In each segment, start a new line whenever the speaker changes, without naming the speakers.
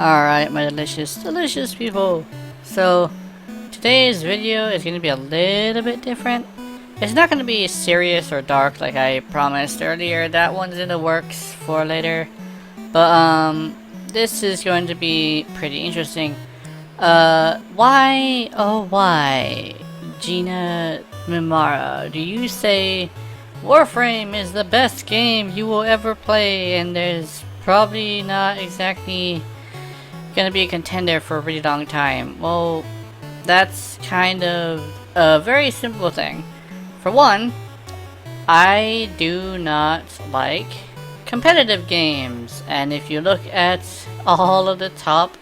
Alright, my delicious people. So, today's video is going to be a little bit different. It's not going to be serious or dark like I promised earlier. That one's in the works for later. But, this is going to be pretty interesting. Why, oh why, Gina Mimara, do you say Warframe is the best game you will ever play and there's probably not exactly gonna be a contender for a really long time? Well, that's kind of a very simple thing. For one, I do not like competitive games, and if you look at all of the top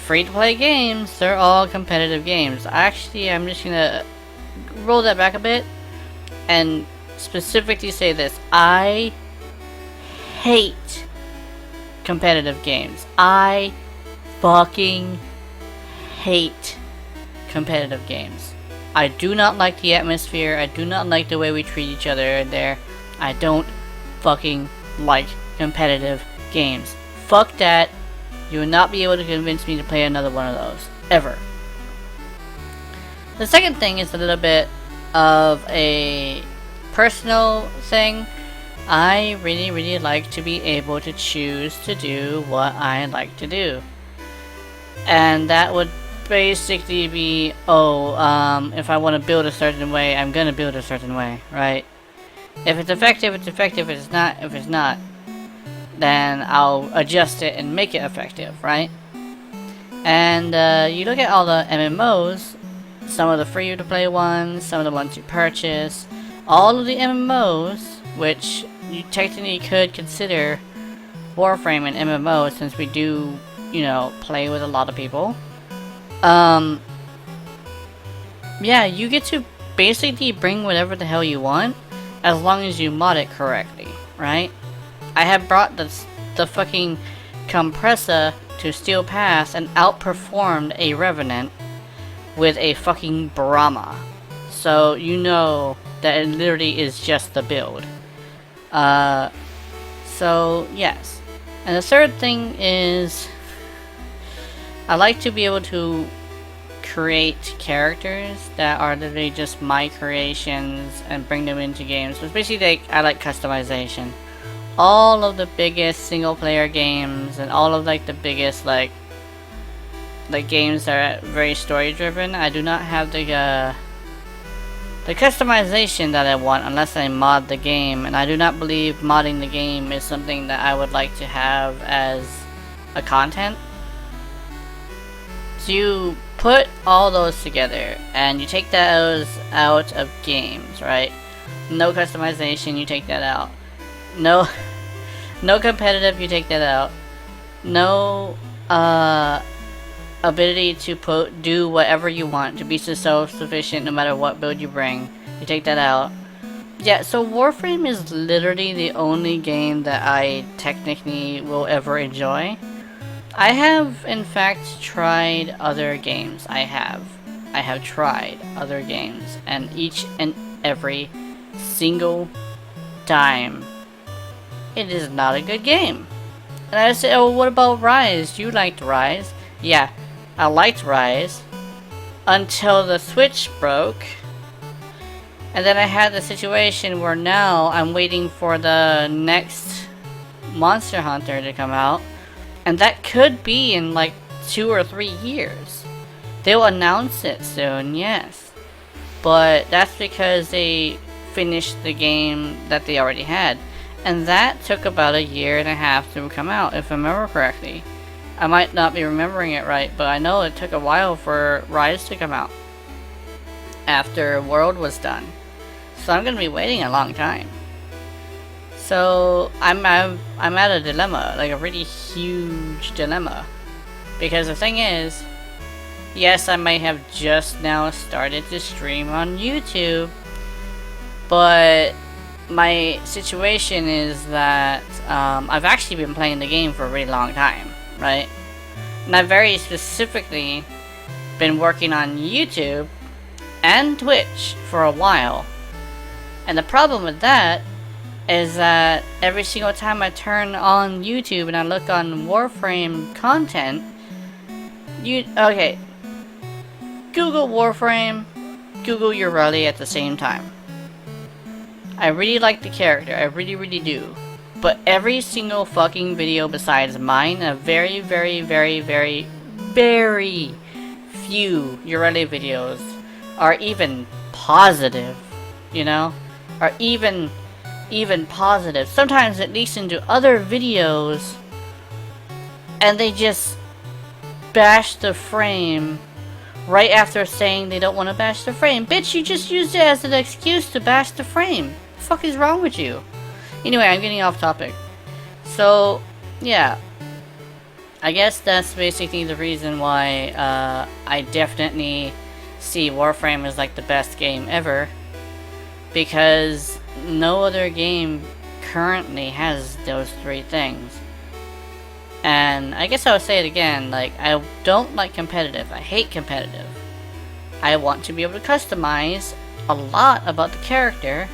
free-to-play games, they're all competitive games. Actually, I'm just gonna roll that back a bit and specifically say this. I hate competitive games. I fucking hate competitive games. I do not like the atmosphere. I do not like the way we treat each other in there. I don't fucking like competitive games. Fuck that. You will not be able to convince me to play another one of those. Ever. The second thing is a little bit of a personal thing. I really like to be able to choose to do what I like to do. And that would basically be, if I want to build a certain way, I'm gonna build a certain way, right? If it's effective, it's effective. If it's not, then I'll adjust it and make it effective, right? And you look at all the MMOs, some of the free-to-play ones, some of the ones you purchase, all of the MMOs, which you technically could consider Warframe an MMO since we do, you know, play with a lot of people. Yeah, you get to basically bring whatever the hell you want as long as you mod it correctly, right? I have brought the fucking compressor to Steel Pass and outperformed a Revenant with a fucking Brahma. So you know that it literally is just the build. So yes. And the third thing is I like to be able to create characters that are literally just my creations and bring them into games. So it's basically like, I like customization. All of the biggest single player games and all of like the biggest like games that are very story driven, I do not have the customization that I want unless I mod the game, and I do not believe modding the game is something that I would like to have as a content. So you put all those together and you take those out of games, right? No customization, you take that out. No competitive, you take that out. No ability to do whatever you want, to be self-sufficient no matter what build you bring, you take that out. Yeah, so Warframe is literally the only game that I technically will ever enjoy. I have in fact tried other games. I have tried other games, and each and every single time it is not a good game. And I said, oh, what about Rise? You liked Rise. Yeah, I liked Rise until the Switch broke, and then I had the situation where now I'm waiting for the next Monster Hunter to come out, and that could be in like 2 or 3 years. They'll announce it soon, yes, but that's because they finished the game that they already had, and that took about 1.5 years to come out, if I remember correctly. I might not be remembering it right, but I know it took a while for Rise to come out after World was done. So I'm gonna be waiting a long time. So I'm at a dilemma, like a really huge dilemma. Because the thing is, yes, I might have just now started to stream on YouTube, but my situation is that I've actually been playing the game for a really long time, right? And I've very specifically been working on YouTube and Twitch for a while. And the problem with that is that every single time I turn on YouTube and I look on Warframe content, okay, Google Warframe, Google Urelli at the same time. I really like the character, I really do. But every single fucking video besides mine, a very few Urelli videos are even positive, you know? Are even positive. Sometimes it leaks into other videos and they just bash the frame right after saying they don't want to bash the frame. Bitch, you just used it as an excuse to bash the frame. What the fuck is wrong with you? Anyway, I'm getting off topic. So, yeah. I guess that's basically the reason why I definitely see Warframe as like the best game ever. Because no other game currently has those three things. And I guess I would say it again, like, I don't like competitive. I hate competitive. I want to be able to customize a lot about the character.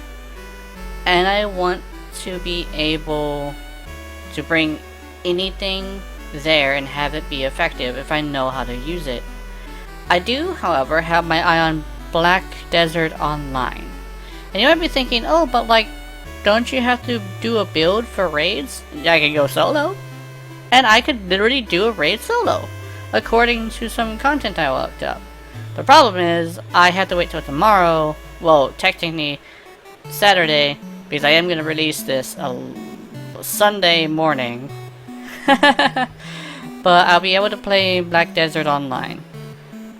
And I want to be able to bring anything there and have it be effective if I know how to use it. I do, however, have my eye on Black Desert Online. And you might be thinking, oh, but like, don't you have to do a build for raids? I can go solo. And I could literally do a raid solo, according to some content I looked up. The problem is, I have to wait till tomorrow, well, technically Saturday, because I am going to release this Sunday morning. But I'll be able to play Black Desert Online.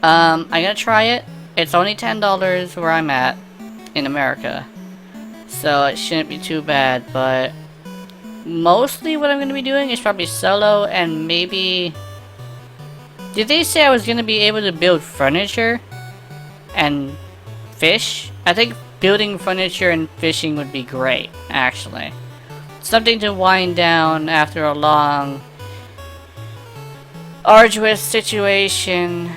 I'm going to try it. It's only $10 where I'm at in America, so it shouldn't be too bad, but mostly what I'm going to be doing is probably solo, and maybe... Did they say I was going to be able to build furniture and fish? I think building furniture and fishing would be great, actually. Something to wind down after a long, arduous situation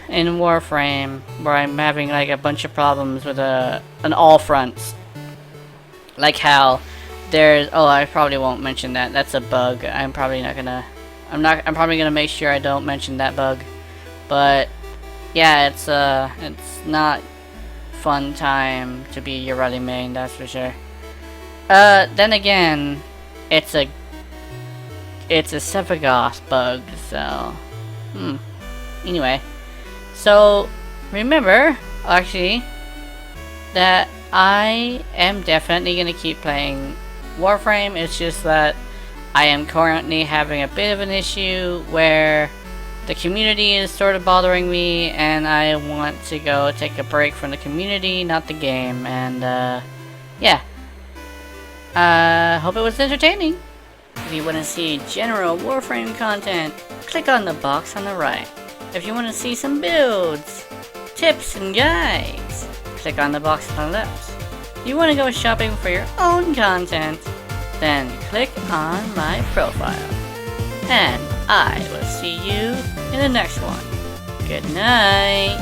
in Warframe, where I'm having like a bunch of problems with an all fronts. Like how there's, oh, I probably won't mention that. That's a bug. I'm probably gonna make sure I don't mention that bug. But yeah, it's not fun time to be your Urelli main, that's for sure. Then again, it's a Sephiroth bug, so anyway. So, remember, actually, that I am definitely going to keep playing Warframe. It's just that I am currently having a bit of an issue where the community is sort of bothering me, and I want to go take a break from the community, not the game. And, yeah. Hope it was entertaining. If you want to see general Warframe content, click on the box on the right. If you want to see some builds, tips, and guides, click on the box on the left. If you want to go shopping for your own content, then click on my profile. And I will see you in the next one. Good night.